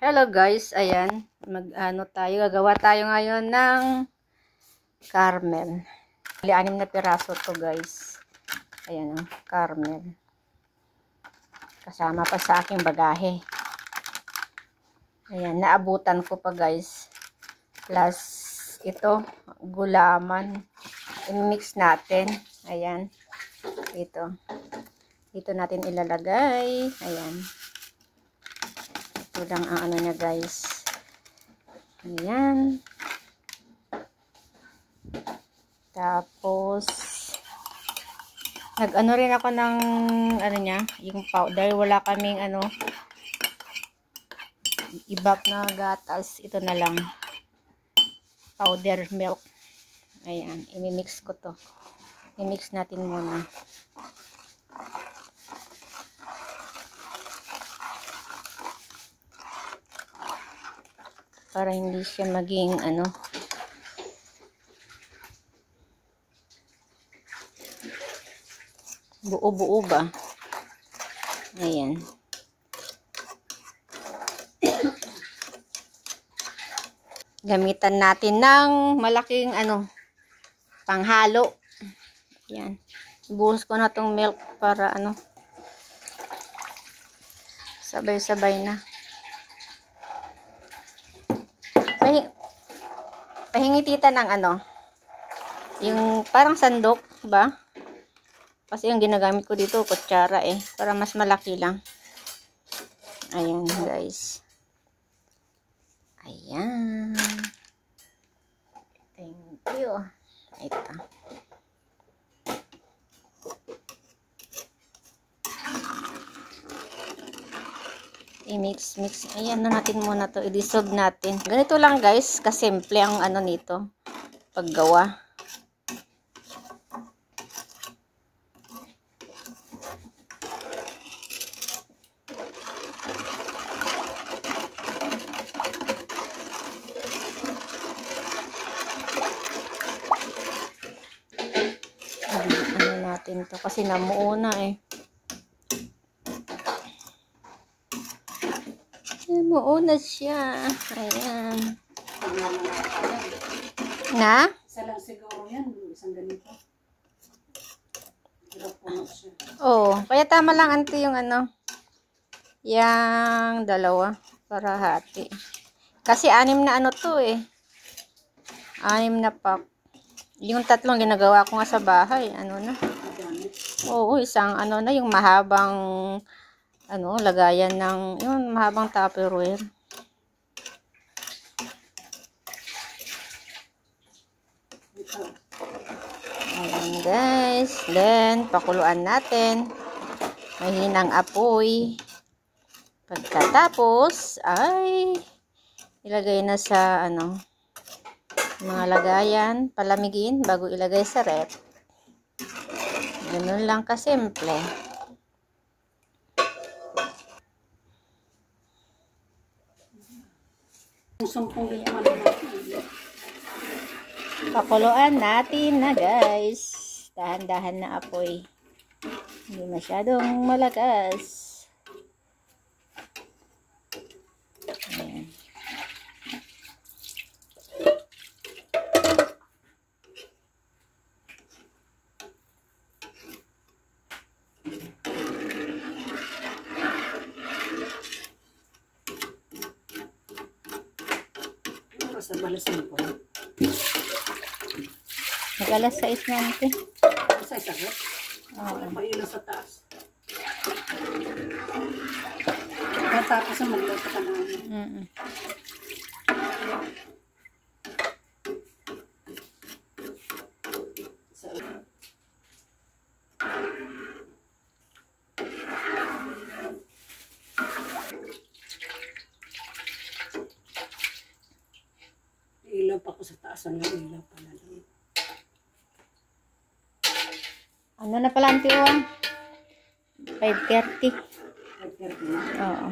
Hello guys, ayan, gagawa tayo ngayon ng caramel. Bali, 6 na piraso to guys. Ayan ang caramel. Kasama pa sa aking bagahe. Ayan, naabutan ko pa guys. Plus, ito, gulaman. I-mix natin. Ayan, ito. Dito natin ilalagay. Ayan. Ito lang ang ano niya guys. Ayan. Tapos nag-ano rin ako ng ano niya, yung powder. Wala kaming ano ibak na gatas. Ito na lang. Powder milk. Ayan, i-mix ko to. I-mix natin muna. Para hindi siya maging ano buo-buo ba. Ayan. Gamitan natin ng malaking ano panghalo. Ayan. Ibuhos ko na tong milk para ano sabay-sabay na. Pahingi tita ng ano, yung parang sandok ba? Kasi yung ginagamit ko dito, kutsara eh, para mas malaki lang. Ayan guys. Ayan. Thank you. Ito. I-mix. Ayan na natin muna to. I-dissolve natin. Ganito lang guys. Kasimple ang ano nito. Paggawa. Ano natin to. Kasi namuo na eh. Mauna siya. Ayan. Na? Isa lang siguro yan. Isang ganito. Oo. Kaya tama lang auntie yung ano. Yang dalawa. Para hati. Kasi 6 na ano to eh. 6 na pack. Yung 3 ginagawa ko nga sa bahay. Ano na? Oo. Isang ano na. Yung mahabang ano, lagayan ng yung mahabang Tupperware. Ayan guys. Then, pakuluan natin. Mahinang apoy. Pagkatapos, ay ilagay na sa ano, mga lagayan. Palamigin bago ilagay sa rep. Ganun lang kasimple. Pakuluan natin na guys. Dahan-dahan na apoy. Hindi masyadong malakas. Ayan. Sa balasin po. Nag-alas 6 na natin. Sa isagot? Oo. Mailan sa taas. Tapos ang magluto ka na. Ilaw pa ko sa taas. Ano yung ilaw pa na lang. Ano na pala auntie o? 5:30. 5:30 na. Oo.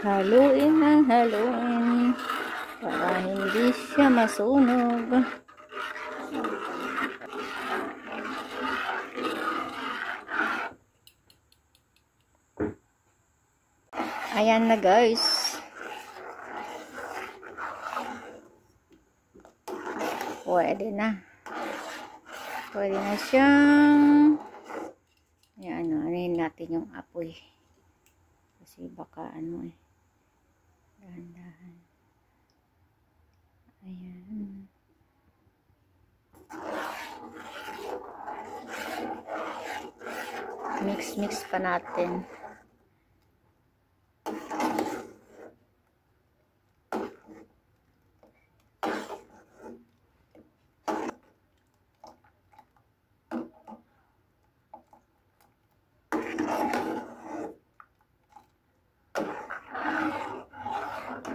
Haluin ng haluin. para hindi siya masunog. Ayan na guys. Pwede na. Pwede na siyang anuhin natin yung apoy. Kasi baka dahan-dahan. Ayan. Mix pa natin.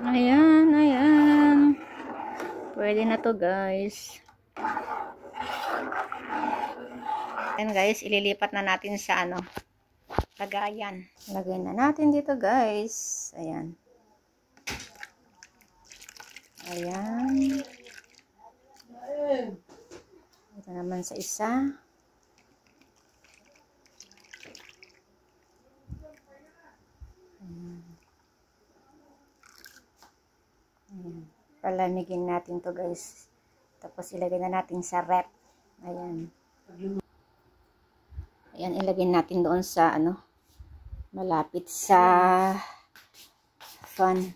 Ayan. Pwede na to guys. Ayan guys, ililipat na natin sa lagayan. Lagay na natin dito guys. Ayan. Ito naman sa isa. Palamigin natin to guys. Tapos ilagay na natin sa rep. Ayan, ilagay natin doon sa malapit sa fan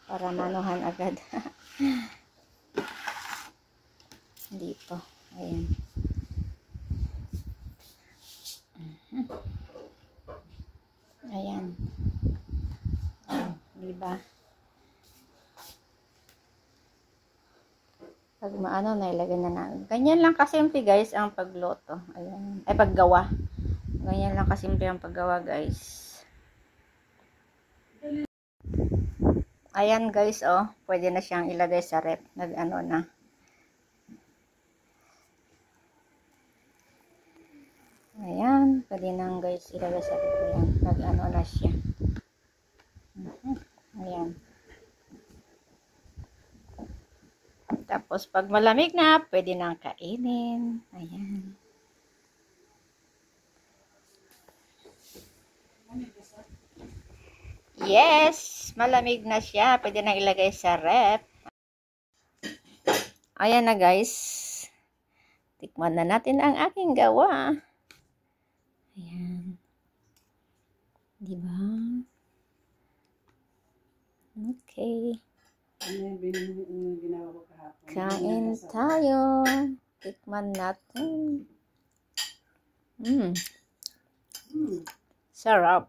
para manuhan agad. Dito. Ayan. Ayan. Diba? Pag nailagay na natin. Ganyan lang kasimple guys ang pagluto. Ayan. Ay, paggawa. Ganyan lang kasimple ang paggawa guys. Ayan guys, pwede na siyang ilagay sa rep. Na. Ayan, pwede nang guys ilagay sa rep. Ayan, na siya. Ayan. Tapos, pag malamig na, pwede nang kainin. Ayan. Yes! Malamig na siya. Pwede nang ilagay sa rep. Ayan na guys. Tikman na natin ang aking gawa. Ayan. Diba? Okay. Kain tayo. Tikman natin. Sarap.